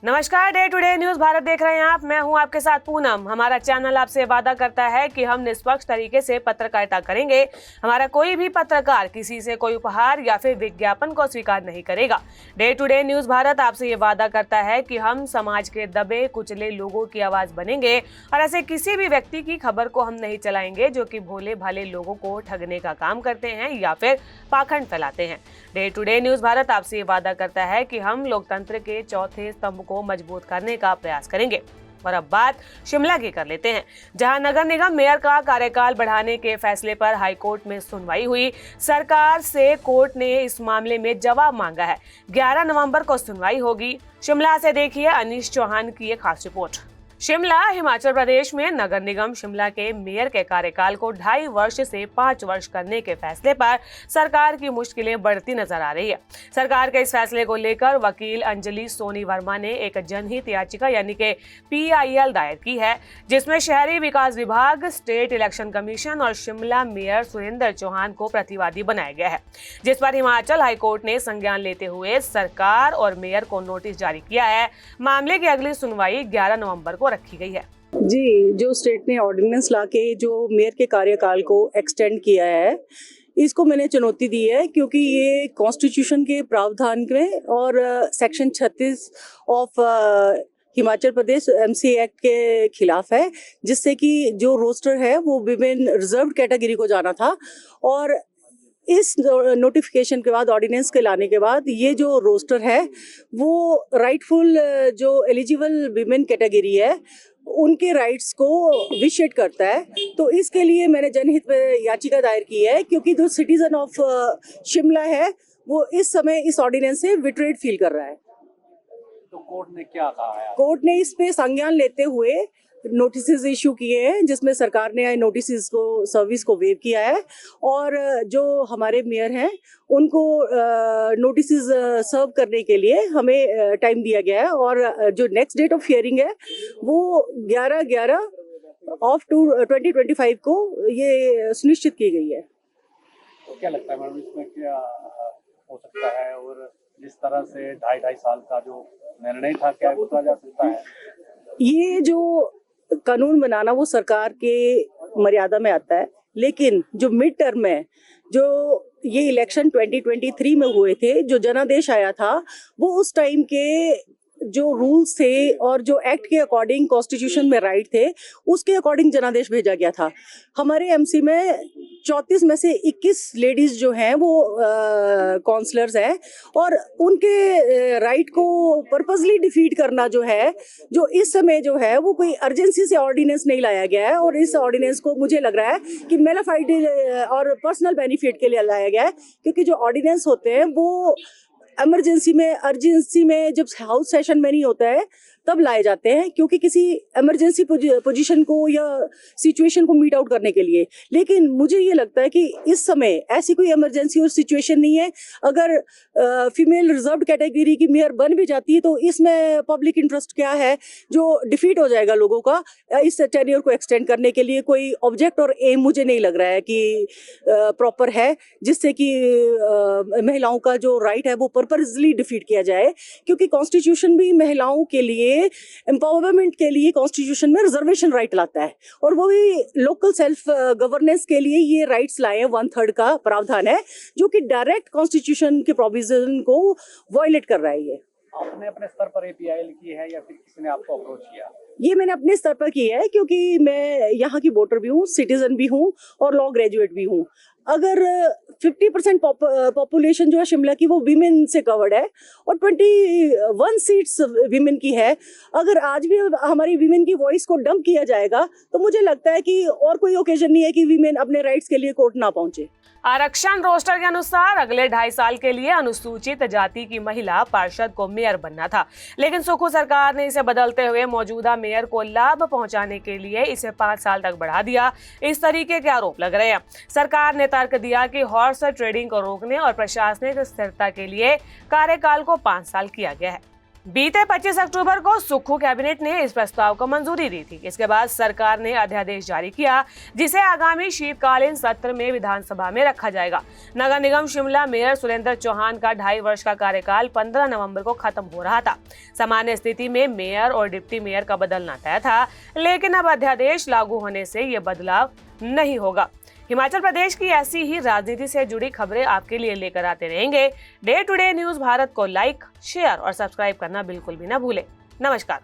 नमस्कार, day today news Bharat देख रहे हैं आप। मैं हूं आपके साथ पूनम। हमारा चैनल आपसे वादा करता है कि हम निष्पक्ष तरीके से पत्रकारिता करेंगे। हमारा कोई भी पत्रकार किसी से कोई उपहार या फिर विज्ञापन को स्वीकार नहीं करेगा। डे टुडे न्यूज भारत आपसे ये वादा करता है कि हम समाज के दबे कुचले लोगों की आवाज बनेंगे और ऐसे किसी भी व्यक्ति की खबर को हम नहीं चलाएंगे जो कि भोले भाले लोगों को ठगने का काम करते हैं या फिर पाखंड फैलाते हैं। डे टुडे न्यूज भारत आपसे ये वादा करता है कि हम लोकतंत्र के चौथे स्तंभ को मजबूत करने का प्रयास करेंगे। और अब बात शिमला की कर लेते हैं, जहां नगर निगम मेयर का कार्यकाल बढ़ाने के फैसले पर हाईकोर्ट में सुनवाई हुई। सरकार से कोर्ट ने इस मामले में जवाब मांगा है। 11 नवंबर को सुनवाई होगी। शिमला से देखिए अनीश चौहान की एक खास रिपोर्ट। शिमला हिमाचल प्रदेश में नगर निगम शिमला के मेयर के कार्यकाल को 2.5 वर्ष से 5 वर्ष करने के फैसले पर सरकार की मुश्किलें बढ़ती नजर आ रही है। सरकार के इस फैसले को लेकर वकील अंजलि सोनी वर्मा ने एक जनहित याचिका यानी कि PIL दायर की है, जिसमें शहरी विकास विभाग, स्टेट इलेक्शन कमीशन और शिमला मेयर सुरेंद्र चौहान को प्रतिवादी बनाया गया है, जिस पर हिमाचल हाईकोर्ट ने संज्ञान लेते हुए सरकार और मेयर को नोटिस जारी किया है। मामले की अगली सुनवाई 11 नवंबर को रखी गई है। जी, जो स्टेट ने ऑर्डिनेंस लाके जो मेयर के कार्यकाल को एक्सटेंड किया है, इसको मैंने चुनौती दी है, क्योंकि ये कॉन्स्टिट्यूशन के प्रावधान में और section 36 of Himachal Pradesh MC act के खिलाफ है, जिससे कि जो रोस्टर है वो विमेन रिजर्व्ड कैटेगरी को जाना था। और इस नोटिफिकेशन के बाद, ऑर्डिनेंस के लाने के बाद, ये जो रोस्टर है वो राइटफुल जो एलिजिबल विमेन कैटेगरी है उनके राइट्स को विशेड करता है। तो इसके लिए मैंने जनहित में याचिका दायर की है, क्योंकि जो सिटीजन ऑफ शिमला है वो इस समय इस ऑर्डिनेंस से विट्रेड फील कर रहा है। तो कोर्ट ने क्या कहा है? कोर्ट ने इस पे संज्ञान लेते हुए नोटिस इशू किए हैं, जिसमें सरकार ने नोटिस को सर्विस को वेव किया है और जो हमारे मेयर हैं उनको नोटिस सर्व करने के लिए हमें टाइम दिया गया है। और जो नेक्स्ट डेट ऑफ हियरिंग है वो 11/11 ऑफ 2025 को ये सुनिश्चित की गई है। तो क्या लगता है मैडम, इसमें क्या हो सकता है और जिस तरह से 2.5 साल का जो निर्णय था, क्या बदला जा सकता है? ये जो कानून बनाना वो सरकार के मर्यादा में आता है, लेकिन जो मिड टर्म है, जो ये इलेक्शन 2023 में हुए थे, जो जनादेश आया था, वो उस टाइम के जो रूल्स थे और जो एक्ट के अकॉर्डिंग कॉन्स्टिट्यूशन में राइट थे उसके अकॉर्डिंग जनादेश भेजा गया था। हमारे MC में 34 में से 21 लेडीज जो हैं वो काउंसलर्स हैं और उनके राइट को पर्पसली डिफीट करना जो है, जो इस समय जो है वो कोई अर्जेंसी से ऑर्डिनेंस नहीं लाया गया है। और इस ऑर्डिनेंस को मुझे लग रहा है कि मेलाफाइड और पर्सनल बेनिफिट के लिए लाया गया है, क्योंकि जो ऑर्डिनेंस होते हैं वो अर्जेंसी में जब हाउस सेशन में नहीं होता है तब लाए जाते हैं, क्योंकि किसी इमरजेंसी पोजीशन को या सिचुएशन को मीट आउट करने के लिए। लेकिन मुझे ये लगता है कि इस समय ऐसी कोई इमरजेंसी और सिचुएशन नहीं है। अगर फीमेल रिजर्व्ड कैटेगरी की मेयर बन भी जाती है तो इसमें पब्लिक इंटरेस्ट क्या है जो डिफीट हो जाएगा लोगों का। इस टेन्योर को एक्सटेंड करने के लिए कोई ऑब्जेक्ट और एम मुझे नहीं लग रहा है कि प्रॉपर है, जिससे कि महिलाओं का जो राइट है वो पर्पसली डिफीट किया जाए। क्योंकि कॉन्स्टिट्यूशन भी महिलाओं के लिए, एम्पावरमेंट के लिए कॉन्स्टिट्यूशन में रिजर्वेशन राइट लाता है, और वो भी लोकल सेल्फ गवर्नेंस के लिए ये राइट्स लाए हैं। 1/3 का प्रावधान है जो कि डायरेक्ट कॉन्स्टिट्यूशन के प्रोविजन को वायलेट कर रहा है। ये आपने अपने स्तर पर PIL की है या फिर किसी ने आपको अप्रोच किया? ये मैंने अपने स्तर पर की है, क्योंकि मैं यहाँ की वोटर भी हूँ, सिटीजन भी हूँ और लॉ ग्रेजुएट भी हूँ। अगर 50% पॉपुलेशन जो है शिमला की वो विमेन से कवर्ड है और 21 सीट्स विमेन की है, अगर आज भी हमारी विमेन की वॉइस को डंप किया जाएगा तो मुझे लगता है कि और कोई ओकेजन नहीं है कि विमेन अपने राइट्स के लिए कोर्ट ना पहुंचे। आरक्षण रोस्टर के अनुसार अगले 2.5 साल के लिए अनुसूचित जाति की महिला पार्षद को मेयर बनना था, लेकिन सुखू सरकार ने इसे बदलते हुए मौजूदा मेयर को लाभ पहुंचाने के लिए इसे 5 साल तक बढ़ा दिया। इस तरीके के आरोप लग रहे हैं। सरकार ने तर्क दिया कि हॉर्स ट्रेडिंग को रोकने और प्रशासनिक स्थिरता के लिए कार्यकाल को 5 साल किया गया है। बीते 25 अक्टूबर को सुक्खू कैबिनेट ने इस प्रस्ताव को मंजूरी दी थी। इसके बाद सरकार ने अध्यादेश जारी किया, जिसे आगामी शीतकालीन सत्र में विधानसभा में रखा जाएगा। नगर निगम शिमला मेयर सुरेंद्र चौहान का 2.5 वर्ष का कार्यकाल 15 नवंबर को खत्म हो रहा था। सामान्य स्थिति में मेयर और डिप्टी मेयर का बदलना तय था, लेकिन अब अध्यादेश लागू होने से ये बदलाव नहीं होगा। हिमाचल प्रदेश की ऐसी ही राजनीति से जुड़ी खबरें आपके लिए लेकर आते रहेंगे। Day to day news Bharat को लाइक, शेयर और सब्सक्राइब करना बिल्कुल भी ना भूलें। नमस्कार।